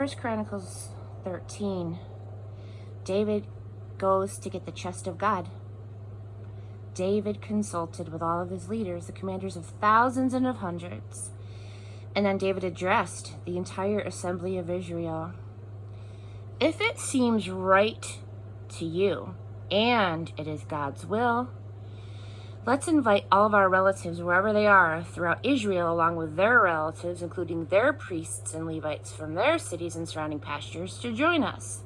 First Chronicles 13. David goes to get the chest of God. David consulted with all of his leaders, the commanders of thousands and of hundreds. And then David addressed the entire assembly of Israel. If it seems right to you, and it is God's will, let's invite all of our relatives, wherever they are, throughout Israel, along with their relatives, including their priests and Levites from their cities and surrounding pastures, to join us.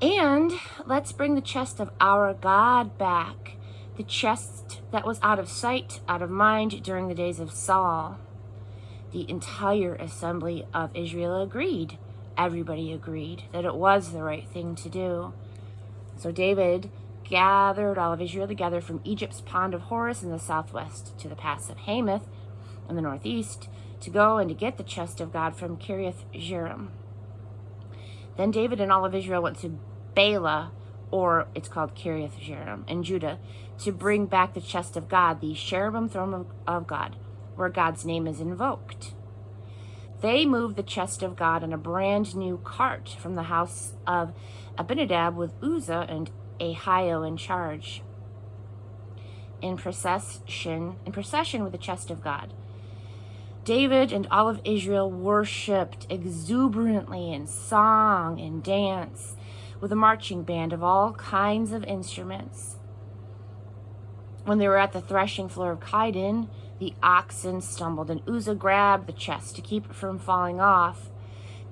And let's bring the chest of our God back, the chest that was out of sight, out of mind during the days of Saul. The entire assembly of Israel agreed. Everybody agreed that it was the right thing to do. So David gathered all of Israel together from Egypt's pond of Horus in the southwest to the pass of Hamath in the northeast to go and to get the chest of God from Kiriath Jearim. Then David and all of Israel went to Bela, or it's called Kiriath Jearim, in Judah, to bring back the chest of God, the cherubim throne of God, where God's name is invoked. They moved the chest of God in a brand new cart from the house of Abinadab with Uzzah and Ahio in charge. In procession with the chest of God, David and all of Israel worshipped exuberantly in song and dance with a marching band of all kinds of instruments. When they were at the threshing floor of Kidon, the oxen stumbled and Uzzah grabbed the chest to keep it from falling off.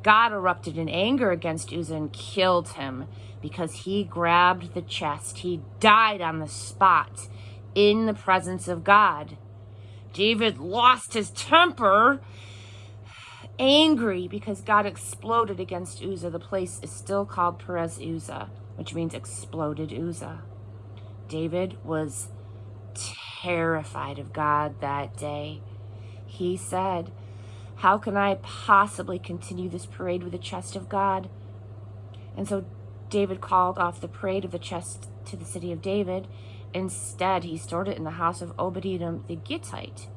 God erupted in anger against Uzzah and killed him because he grabbed the chest. He died on the spot in the presence of God. David lost his temper, angry because God exploded against Uzzah. The place is still called Perez Uzzah, which means exploded Uzzah. David was terrified of God that day. He said, "How can I possibly continue this parade with the chest of God?" And so David called off the parade of the chest to the city of David. Instead, he stored it in the house of Obed-Edom the Gittite.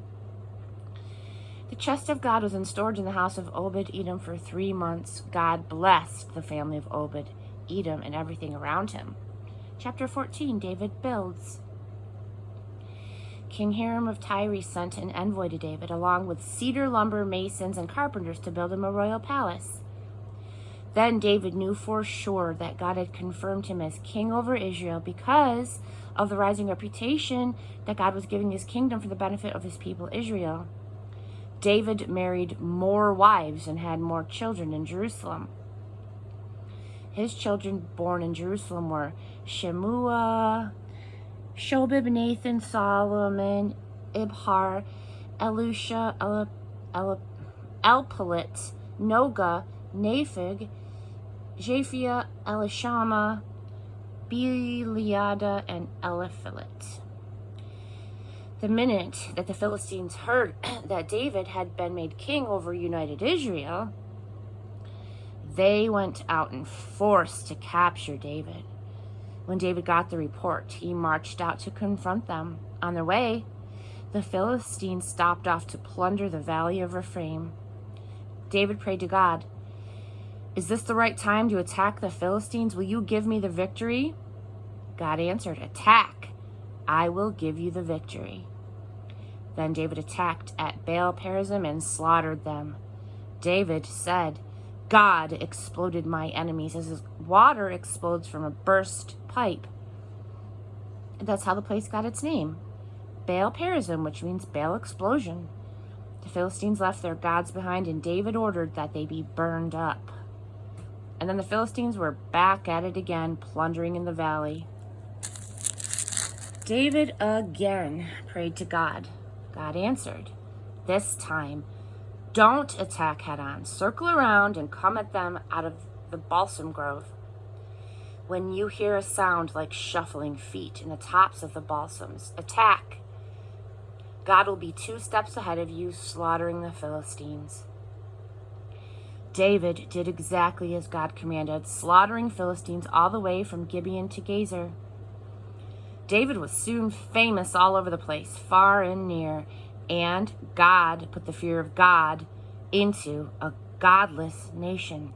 The chest of God was stored in the house of Obed-Edom for 3 months. God blessed the family of Obed-Edom and everything around him. Chapter 14, David builds. King Hiram of Tyre sent an envoy to David, along with cedar lumber masons and carpenters, to build him a royal palace. Then David knew for sure that God had confirmed him as king over Israel because of the rising reputation that God was giving his kingdom for the benefit of his people Israel. David married more wives and had more children in Jerusalem. His children born in Jerusalem were Shemua, Shobib, Nathan, Solomon, Ibhar, Elusha, Elpalit, Noga, Naphig, Japhia, Elishama, Beliada, and Eliphalet. The minute that the Philistines heard that David had been made king over united Israel, they went out in force to capture David. When David got the report, he marched out to confront them. On their way, the Philistines stopped off to plunder the valley of Rephaim. David prayed to God, "Is this the right time to attack the Philistines? Will you give me the victory?" God answered, "Attack. I will give you the victory." Then David attacked at Baal-perazim and slaughtered them. David said, "God exploded my enemies as water explodes from a burst pipe." And that's how the place got its name, Baal-perazim, which means Baal explosion. The Philistines left their gods behind, and David ordered that they be burned up. And then the Philistines were back at it again, plundering in the valley. David again prayed to God. God answered. This time, don't attack head-on. Circle around and come at them out of the balsam grove. When you hear a sound like shuffling feet in the tops of the balsams, attack. God will be 2 steps ahead of you, slaughtering the Philistines. David did exactly as God commanded, slaughtering Philistines all the way from Gibeon to Gezer. David was soon famous all over the place, far and near, and God put the fear of God into a godless nation.